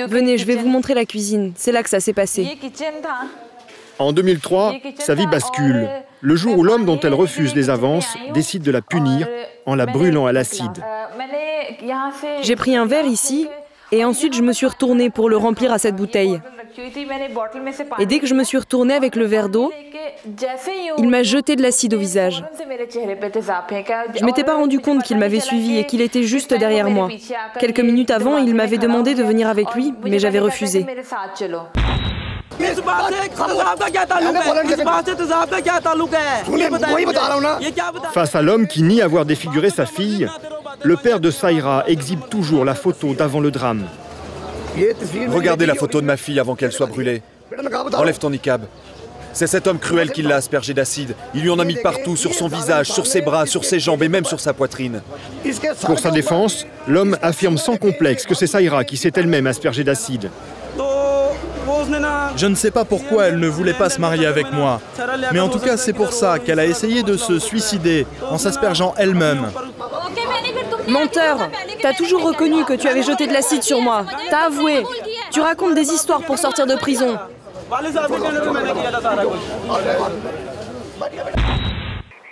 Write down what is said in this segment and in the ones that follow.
Venez, je vais vous montrer la cuisine. C'est là que ça s'est passé. En 2003, sa vie bascule. Le jour où l'homme dont elle refuse les avances décide de la punir en la brûlant à l'acide. J'ai pris un verre ici et ensuite je me suis retournée pour le remplir à cette bouteille. Et dès que je me suis retournée avec le verre d'eau, il m'a jeté de l'acide au visage. Je ne m'étais pas rendu compte qu'il m'avait suivi et qu'il était juste derrière moi. Quelques minutes avant, il m'avait demandé de venir avec lui, mais j'avais refusé. Face à l'homme qui nie avoir défiguré sa fille, le père de Saïra exhibe toujours la photo d'avant le drame. Regardez la photo de ma fille avant qu'elle soit brûlée. Enlève ton niqab. C'est cet homme cruel qui l'a aspergé d'acide. Il lui en a mis partout, sur son visage, sur ses bras, sur ses jambes et même sur sa poitrine. Pour sa défense, l'homme affirme sans complexe que c'est Saïra qui s'est elle-même aspergée d'acide. Je ne sais pas pourquoi elle ne voulait pas se marier avec moi. Mais en tout cas, c'est pour ça qu'elle a essayé de se suicider en s'aspergeant elle-même. Menteur! T'as toujours reconnu que tu avais jeté de l'acide sur moi. T'as avoué. Tu racontes des histoires pour sortir de prison.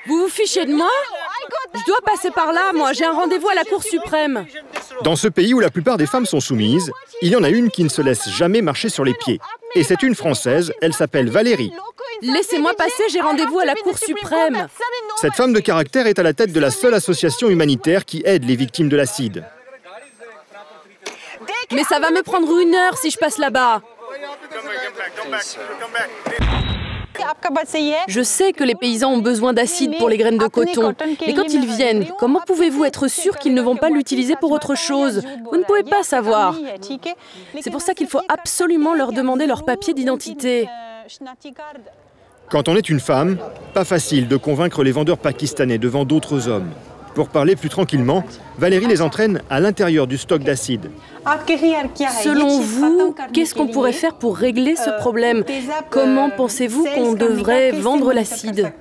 Vous vous fichez de moi? Je dois passer par là, moi. J'ai un rendez-vous à la Cour suprême. Dans ce pays où la plupart des femmes sont soumises, il y en a une qui ne se laisse jamais marcher sur les pieds. Et c'est une Française, elle s'appelle Valérie. Laissez-moi passer, j'ai rendez-vous à la Cour suprême. Cette femme de caractère est à la tête de la seule association humanitaire qui aide les victimes de l'acide. Mais ça va me prendre 1 heure si je passe là-bas. Je sais que les paysans ont besoin d'acide pour les graines de coton. Mais quand ils viennent, comment pouvez-vous être sûr qu'ils ne vont pas l'utiliser pour autre chose? Vous ne pouvez pas savoir. C'est pour ça qu'il faut absolument leur demander leur papier d'identité. Quand on est une femme, pas facile de convaincre les vendeurs pakistanais devant d'autres hommes. Pour parler plus tranquillement, Valérie les entraîne à l'intérieur du stock d'acide. Selon vous, qu'est-ce qu'on pourrait faire pour régler ce problème? Comment pensez-vous qu'on devrait vendre l'acide?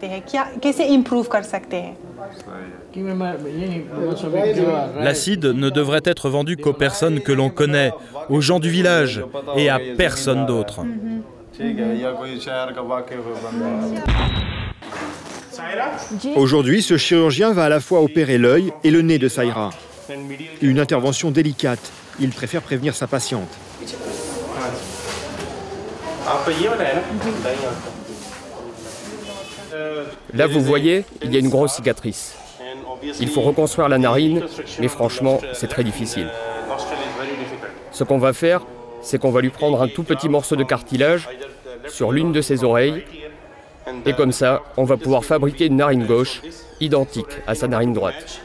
L'acide ne devrait être vendu qu'aux personnes que l'on connaît, aux gens du village et à personne d'autre. Aujourd'hui, ce chirurgien va à la fois opérer l'œil et le nez de Saïra. Une intervention délicate. Il préfère prévenir sa patiente. Là, vous voyez, il y a une grosse cicatrice. Il faut reconstruire la narine, mais franchement, c'est très difficile. Ce qu'on va faire, c'est qu'on va lui prendre un tout petit morceau de cartilage sur l'une de ses oreilles, et comme ça, on va pouvoir fabriquer une narine gauche identique à sa narine droite.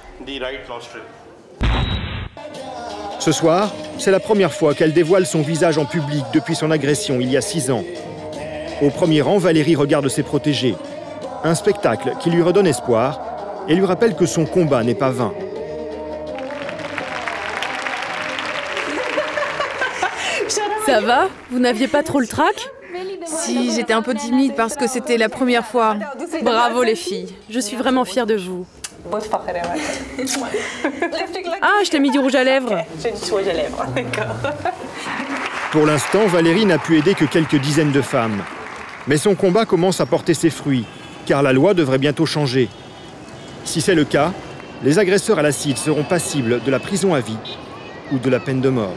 Ce soir, c'est la première fois qu'elle dévoile son visage en public depuis son agression il y a 6 ans. Au premier rang, Valérie regarde ses protégés. Un spectacle qui lui redonne espoir et lui rappelle que son combat n'est pas vain. Ça va? Vous n'aviez pas trop le trac? Si, j'étais un peu timide parce que c'était la première fois. Bravo les filles, je suis vraiment fière de vous. Ah, je t'ai mis du rouge à lèvres. Pour l'instant, Valérie n'a pu aider que quelques dizaines de femmes. Mais son combat commence à porter ses fruits, car la loi devrait bientôt changer. Si c'est le cas, les agresseurs à l'acide seront passibles de la prison à vie ou de la peine de mort.